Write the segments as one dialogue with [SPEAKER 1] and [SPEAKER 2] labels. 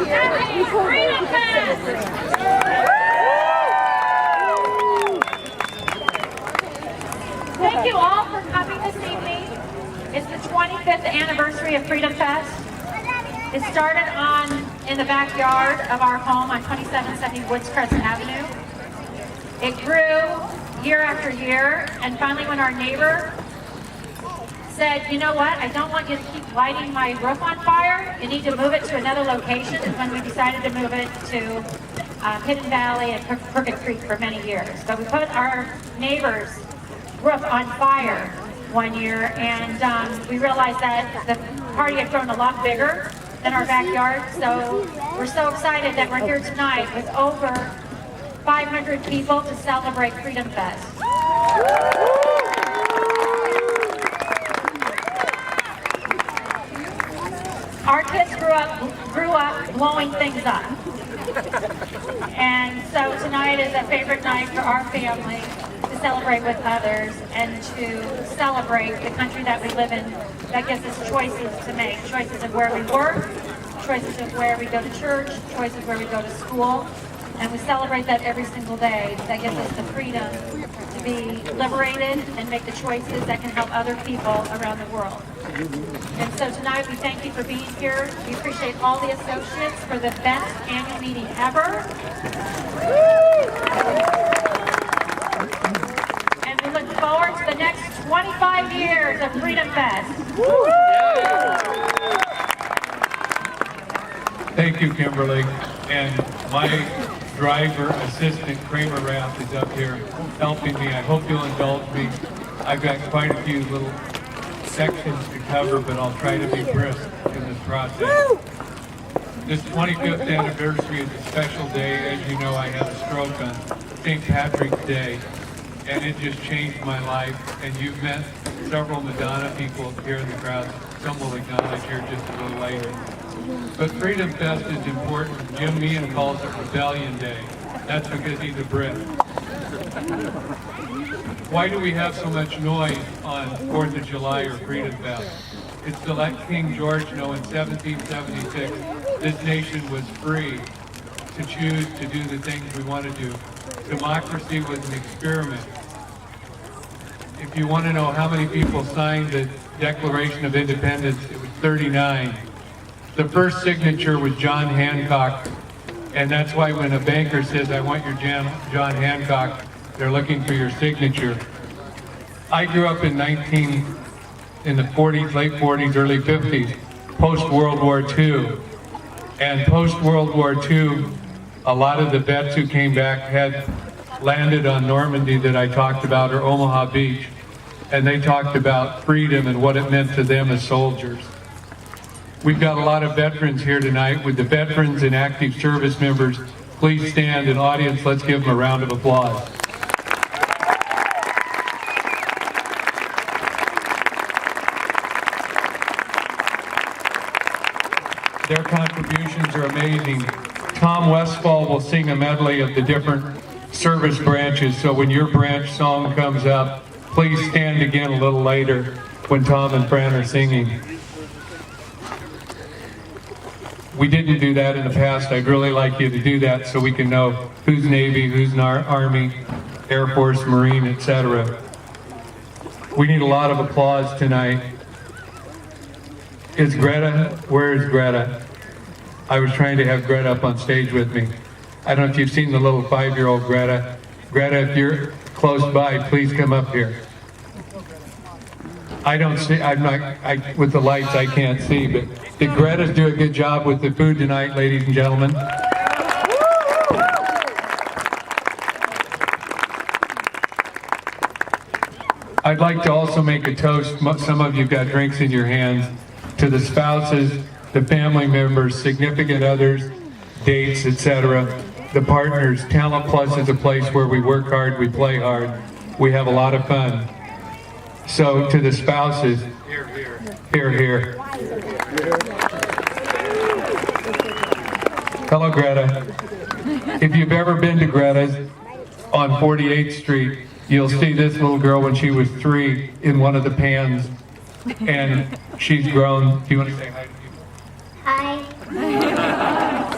[SPEAKER 1] Happy Freedom Fest! Thank you all for coming this evening. It's the 25th anniversary of Freedom Fest. It started in the backyard of our home on 2770 Woods Crest Avenue. It grew year after year, and finally when our neighbor said, you know what, I don't want you to keep lighting my roof on fire, you need to move it to another location, is when we decided to move it to Hidden Valley and Crooked Creek for many years. So we put our neighbor's roof on fire one year, and we realized that the party had grown a lot bigger than our backyard, so we're so excited that we're here tonight with over 500 people to celebrate Freedom Fest. Our kids grew up blowing things up. And so tonight is a favorite night for our family to celebrate with others and to celebrate the country that we live in that gives us choices to make. Choices of where we work, choices of where we go to church, choices where we go to school. And we celebrate that every single day. That gives us the freedom to be liberated and make the choices that can help other people around the world. And so tonight we thank you for being here. We appreciate all the associates for the best annual meeting ever. And we look forward to the next 25 years of Freedom Fest.
[SPEAKER 2] Thank you, Kimberly. And my driver assistant, Kramer Rath, is up here helping me. I hope you'll indulge me. I've got quite a few little sections to cover, but I'll try to be brisk in this process. This 25th anniversary is a special day. As you know, I had a stroke on St. Patrick's Day, and it just changed my life. And you've met several Madonna people here in the crowd. Some will acknowledge here just a little later. But Freedom Fest is important. Jim Meehan calls it Rebellion Day. That's because he's a Brit. Why do we have so much noise on 4th of July or Freedom Fest? It's to let King George know in 1776 this nation was free to choose to do the things we want to do. Democracy was an experiment. If you want to know how many people signed the Declaration of Independence, it was 39. The first signature was John Hancock, and that's why when a banker says, I want your John Hancock, they're looking for your signature. I grew up in the 40s, late 40s, early 50s, post-World War II. And post-World War II, a lot of the vets who came back had landed on Normandy that I talked about, or Omaha Beach, and they talked about freedom and what it meant to them as soldiers. We've got a lot of veterans here tonight. With the veterans and active service members, please stand, and audience, let's give them a round of applause. Their contributions are amazing. Tom Westfall will sing a medley of the different service branches, so when your branch song comes up, please stand again a little later when Tom and Fran are singing. We didn't do that in the past. I'd really like you to do that so we can know who's Navy, who's Army, Air Force, Marine, etc. We need a lot of applause tonight. Is Greta? Where is Greta? I was trying to have Greta up on stage with me. I don't know if you've seen the little 5-year-old Greta. Greta, if you're close by, please come up here. I don't see, with the lights I can't see, but did Greta do a good job with the food tonight, ladies and gentlemen? I'd like to also make a toast, some of you got drinks in your hands, to the spouses, the family members, significant others, dates, etc., the partners. Talent Plus is a place where we work hard, we play hard, we have a lot of fun. So to the spouses, here, here. Hello, Greta. If you've ever been to Greta's on 48th Street, you'll see this little girl when she was 3 in one of the pans, and she's grown. Do you want to say hi to people?
[SPEAKER 3] Hi.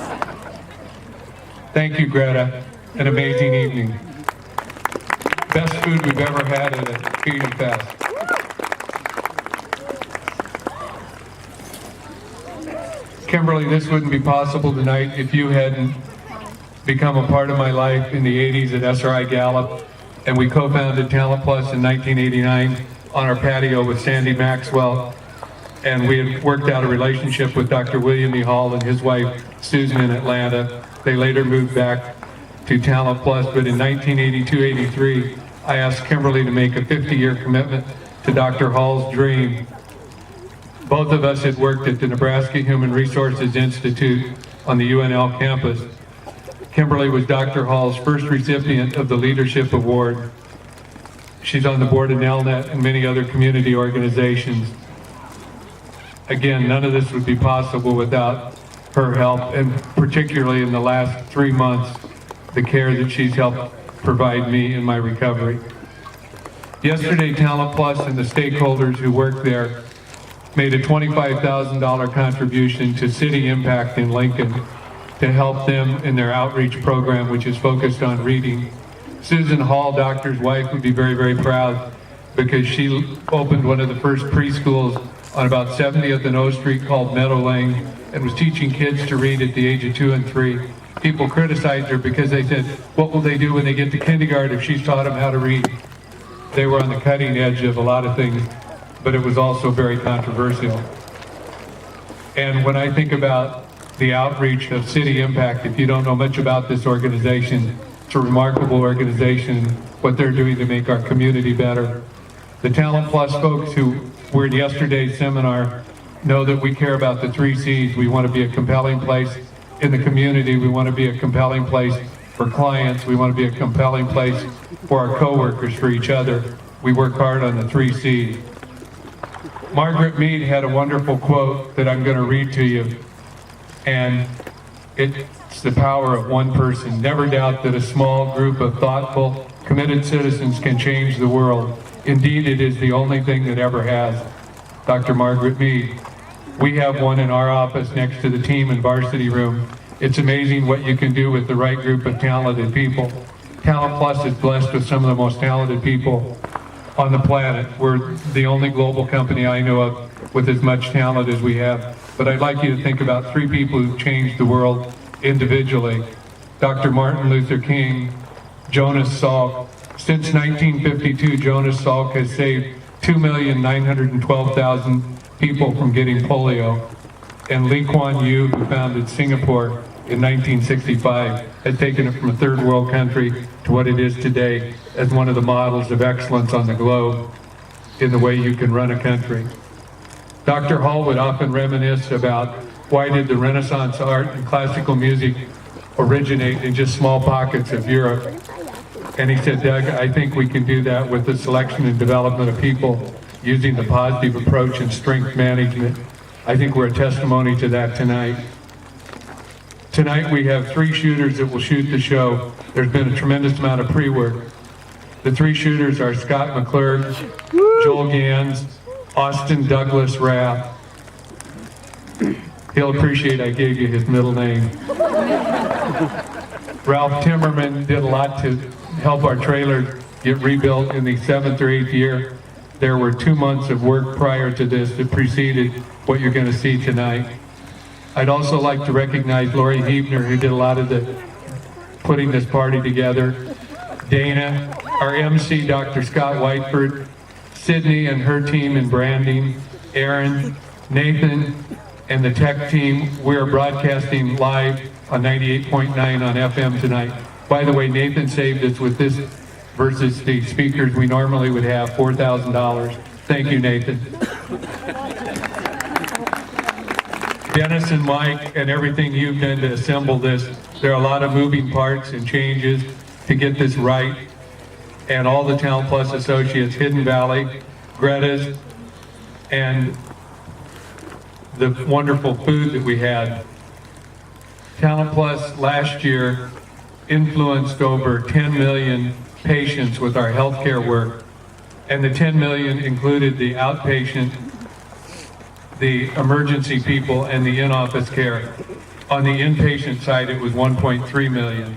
[SPEAKER 2] Thank you, Greta. An amazing evening. Best food we've ever had at a Freedom Fest. Kimberly, this wouldn't be possible tonight if you hadn't become a part of my life in the 80s at SRI Gallup, and we co-founded Talent Plus in 1989 on our patio with Sandy Maxwell, and we had worked out a relationship with Dr. William E. Hall and his wife Susan in Atlanta. They later moved back to Talent Plus, but in 1982-83, I asked Kimberly to make a 50-year commitment to Dr. Hall's dream. Both of us had worked at the Nebraska Human Resources Institute on the UNL campus. Kimberly was Dr. Hall's first recipient of the Leadership Award. She's on the board of NELNET and many other community organizations. Again, none of this would be possible without her help, and particularly in the last 3 months, the care that she's helped provide me in my recovery. Yesterday, Talent Plus and the stakeholders who work there made a $25,000 contribution to City Impact in Lincoln to help them in their outreach program, which is focused on reading. Susan Hall, doctor's wife, would be very, very proud because she opened one of the first preschools on about 70th and O Street called Meadow Lane and was teaching kids to read at the age of 2 and 3. People criticized her because they said, what will they do when they get to kindergarten if she's taught them how to read? They were on the cutting edge of a lot of things, but it was also very controversial. And when I think about the outreach of City Impact, if you don't know much about this organization, it's a remarkable organization, what they're doing to make our community better. The Talent Plus folks who were in yesterday's seminar know that we care about the 3 C's. We want to be a compelling place in the community. We want to be a compelling place for clients. We want to be a compelling place for our coworkers, for each other. We work hard on the 3 C's. Margaret Mead had a wonderful quote that I'm going to read to you, and it's the power of one person. Never doubt that a small group of thoughtful, committed citizens can change the world. Indeed, it is the only thing that ever has. Dr. Margaret Mead. We have one in our office next to the team and varsity room. It's amazing what you can do with the right group of talented people. Talent Plus is blessed with some of the most talented people on the planet. We're the only global company I know of with as much talent as we have. But I'd like you to think about 3 people who've changed the world individually. Dr. Martin Luther King, Jonas Salk. Since 1952, Jonas Salk has saved 2,912,000 people from getting polio. And Lee Kuan Yew, who founded Singapore in 1965, has taken it from a third world country to what it is today as one of the models of excellence on the globe in the way you can run a country. Dr. Hall would often reminisce about why did the Renaissance art and classical music originate in just small pockets of Europe. And he said, Doug, I think we can do that with the selection and development of people using the positive approach and strength management. I think we're a testimony to that tonight. Tonight we have 3 shooters that will shoot the show. There's been a tremendous amount of pre-work. The 3 shooters are Scott McClure, Joel Gans, Austin Douglas Rath. He'll appreciate I gave you his middle name. Ralph Timmerman did a lot to help our trailer get rebuilt in the 7th or 8th year. There were 2 months of work prior to this that preceded what you're going to see tonight. I'd also like to recognize Lori Hebner, who did a lot of the putting this party together. Dana, our MC, Dr. Scott Whiteford, Sydney and her team in branding, Aaron, Nathan, and the tech team. We're broadcasting live on 98.9 on FM tonight. By the way, Nathan saved us with this versus the speakers we normally would have, $4,000. Thank you, Nathan. Dennis and Mike and everything you've done to assemble this. There are a lot of moving parts and changes to get this right. And all the Talent Plus associates, Hidden Valley, Greta's, and the wonderful food that we had. Talent Plus last year influenced over 10 million patients with our healthcare work. And the 10 million included the outpatient, the emergency people, and the in-office care. On the inpatient side, it was 1.3 million.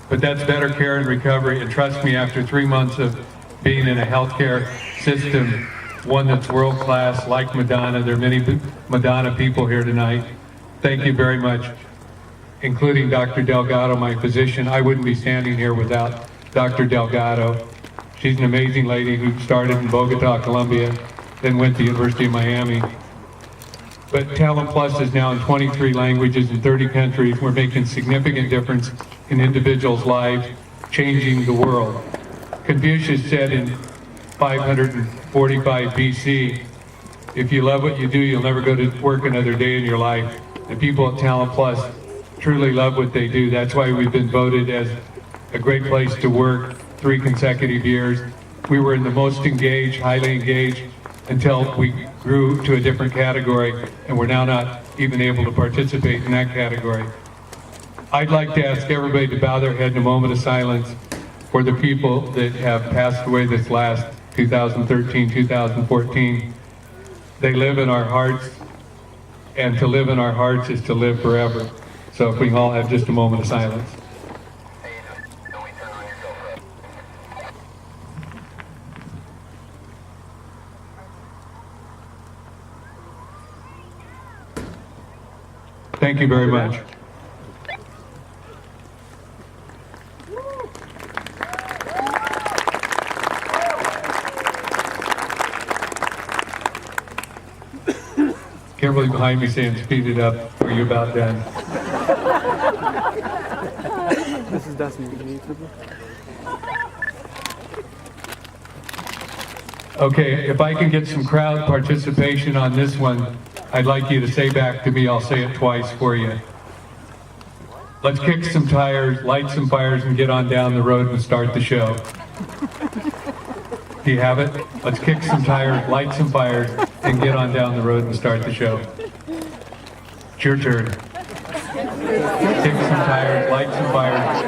[SPEAKER 2] But that's better care and recovery, and trust me, after 3 months of being in a healthcare system, one that's world-class, like Madonna, there are many Madonna people here tonight. Thank you very much, including Dr. Delgado, my physician. I wouldn't be standing here without Dr. Delgado. She's an amazing lady who started in Bogota, Colombia, then went to the University of Miami. But Talent Plus is now in 23 languages in 30 countries. We're making significant difference in individuals' lives, changing the world. Confucius said in 545 BC, if you love what you do, you'll never go to work another day in your life. The people at Talent Plus truly love what they do. That's why we've been voted as a great place to work 3 consecutive years. We were in the most engaged, highly engaged, until we grew to a different category, and we're now not even able to participate in that category. I'd like to ask everybody to bow their head in a moment of silence for the people that have passed away this last 2013, 2014. They live in our hearts, and to live in our hearts is to live forever. So if we can all have just a moment of silence. Thank you very much. Kimberly behind me saying speed it up. Are you about done?
[SPEAKER 3] This is Dustin.
[SPEAKER 2] Okay, if I can get some crowd participation on this one, I'd like you to say back to me, I'll say it twice for you. Let's kick some tires, light some fires, and get on down the road and start the show. Do you have it? Let's kick some tires, light some fires, and get on down the road and start the show. It's your turn. Kick some tires, light some fires,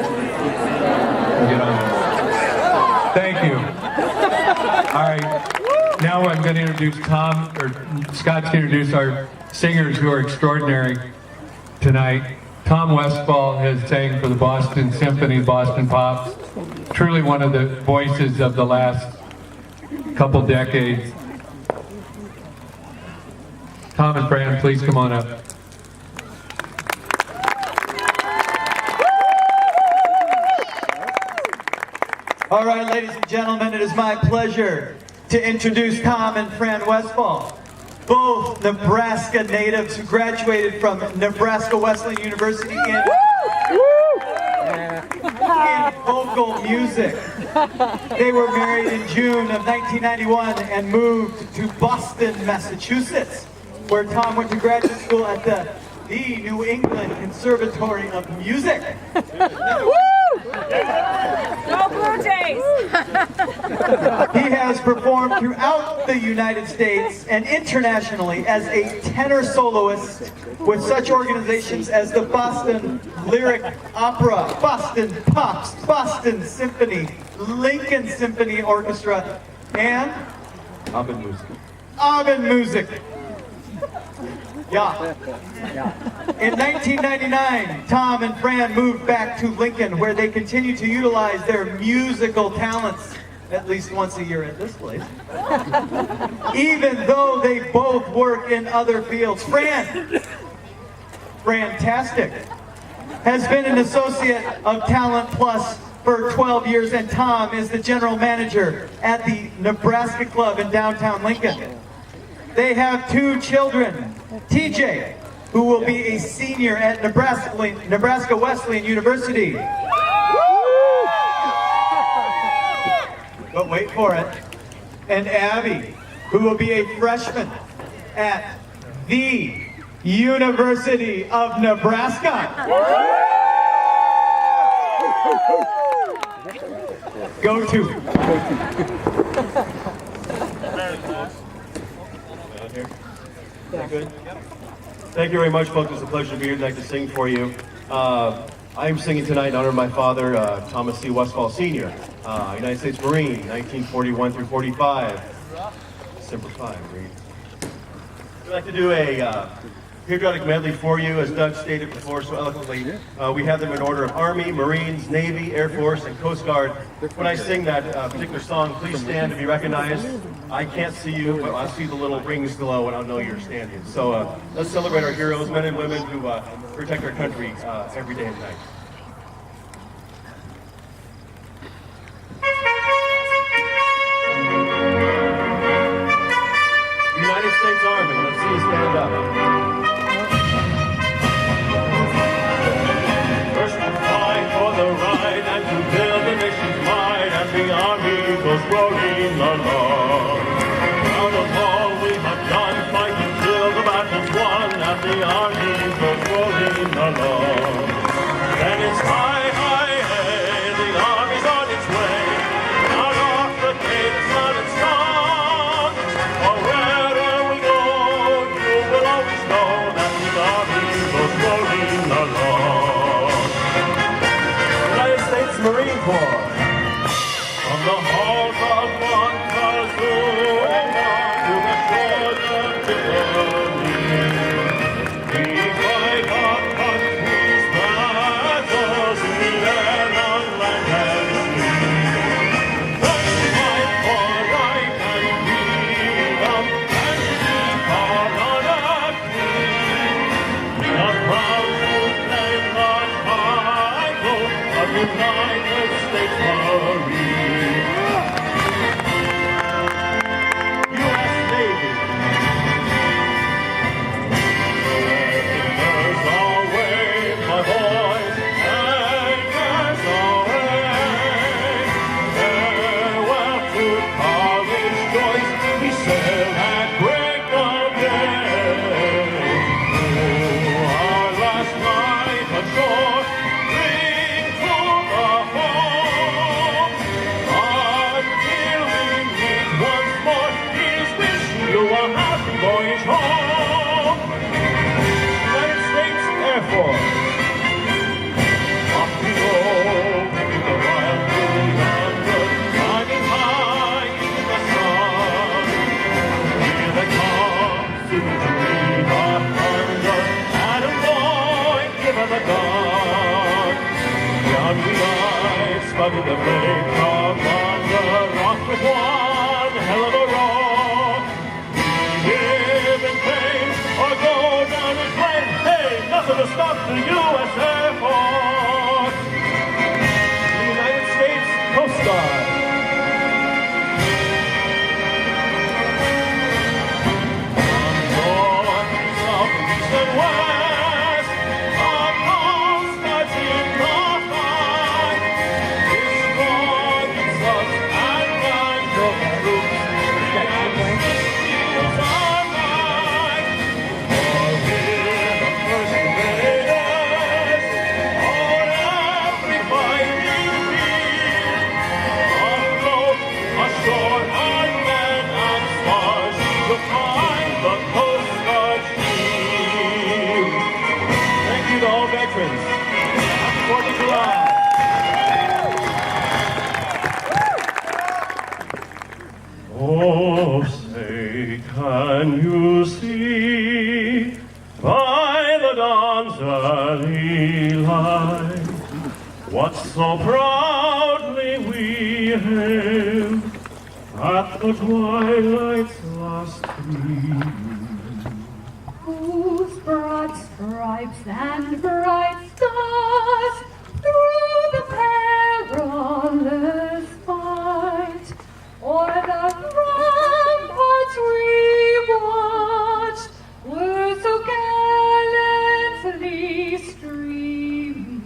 [SPEAKER 2] and get on. Thank you. All right. Now I'm going to introduce Scott's going to introduce our singers who are extraordinary tonight. Tom Westfall has sang for the Boston Symphony, Boston Pops. Truly one of the voices of the last couple decades. Tom and Fran, please come on up.
[SPEAKER 4] All right, ladies and gentlemen, it is my pleasure to introduce Tom and Fran Westfall, both Nebraska natives who graduated from Nebraska Wesleyan University in vocal music. They were married in June of 1991 and moved to Boston, Massachusetts, where Tom went to graduate school at the New England Conservatory of Music.
[SPEAKER 5] Go Blue Jays!
[SPEAKER 4] He has performed throughout the United States and internationally as a tenor soloist with such organizations as the Boston Lyric Opera, Boston Pops, Boston Symphony, Lincoln Symphony Orchestra, and Abend Music. Yeah. In 1999, Tom and Fran moved back to Lincoln, where they continue to utilize their musical talents at least once a year at this place. Even though they both work in other fields. Fantastic, has been an associate of Talent Plus for 12 years, and Tom is the general manager at the Nebraska Club in downtown Lincoln. They have 2 children, TJ, who will be a senior at Nebraska Wesleyan University. But wait for it. And Abby, who will be a freshman at the University of Nebraska. Go to.
[SPEAKER 6] Good. Thank you very much, folks. It's a pleasure to be here tonight to sing for you. I am singing tonight in honor of my father, Thomas C. Westfall Sr., United States Marine, 1941 through 45. Semper Fi, Marine. I'd like to do a patriotic medley for you, as Doug stated before so eloquently. We have them in order of Army, Marines, Navy, Air Force, and Coast Guard. When I sing that particular song, please stand to be recognized. I can't see you, but I'll see the little rings glow and I'll know you're standing. So let's celebrate our heroes, men and women who protect our country every day and night. United States Army, let's see you stand up. First to fight for the right and to build the nation's might, and the Army goes rolling along. Proud of all we have done, fighting till the battle's won, and the Army goes rolling along. Then it's high, high, hey, the Army's on its way, out off the gate, it's not its song. For wherever we go, you will always know that the Army goes rolling along. United States Marine Corps. From the halls of Montezuma to the shores of Italy, we fight our country's battles in the air, on land and sea. Let's fight for right and freedom and keep our honor clean. We are proud to claim the title of United States Marine. U.S. Navy. Anchors aweigh, my boys, anchors aweigh. Farewell to college joys, we sail at break of day. Oh, our last night ashore, bring to the home. Until we meet once more, here's wishing you a happy voyage home. United States Air Force. Off we go to the wild blue yonder, climbing high in the sun. Here they come, soon to meet our thunder. Adam boy, give her the gun. Down we ride, spotted the brave commander, off with one hell of a roar. Live in pain or go down in flame. Hey, nothing to stop the U.S. Air Force. The United States Coast Guard. From north, south, east, and west, our coast guard's in the fight. It's strong, it's us, and guide the troops. And steals our light. For we're the first invaders on every fighting field. Afloat, ashore, on land and stars, you'll find the Coast Guard shield. Thank you to all veterans. Happy 4th of July. Oh, say, can you see by the dawn's early light what so proudly we hailed at the twilight's last gleam?
[SPEAKER 1] Whose broad stripes and bright stars through the perilous fight, o'er the ramparts we watched, were so gallantly streaming.